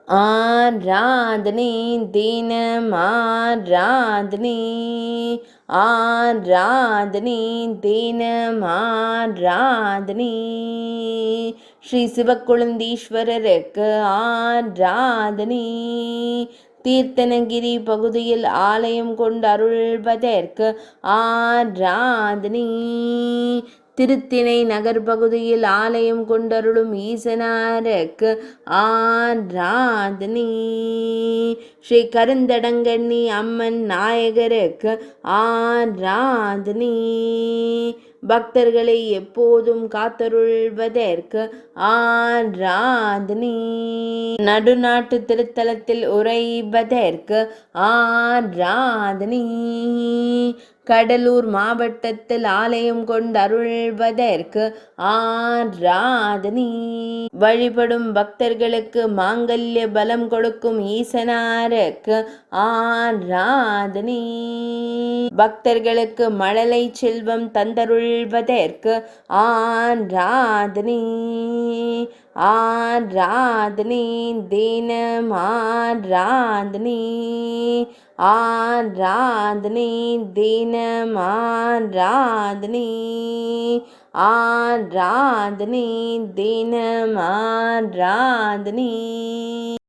ஆராதனை தினம் ஆராதனை, ஆராதனை தினம் ஆராதனை, ஸ்ரீ சிவக்குழுந்தீஸ்வரருக்கு ஆராதனை. தீர்த்தனகிரி பகுதியில் ஆலயம் கொண்டு அருள்வதற்கு ஆராதனை. திருத்திணை நகர் பகுதியில் ஆலயம் கொண்டருளும் ஈசனாருக்கு ஆராதனை. ஸ்ரீ கருந்தடங்கண்ணி அம்மன் நாயகருக்கு ஆராதனை. பக்தர்களை எப்போதும் காத்தருள்வதற்கு ஆராதனை. நடுநாட்டு திருத்தலத்தில் உறைவதற்கு ஆராதனை. கடலூர் மாவட்டத்தில் ஆலயம் கொண்டு அருள்வதற்கு ஆராதனை. வழிபடும் பக்தர்களுக்கு மாங்கல்ய பலம் கொடுக்கும் ஈசனாருக்கு ஆராதனை. பக்தர்களுக்கு மழலை செல்வம் தந்தருள்வதற்கு ஆராதனை. ஆராதனை தினம் ஆராதனை, ஆராதனை தினம் ஆராதனை, ஆராதனை தினம் ஆராதனை.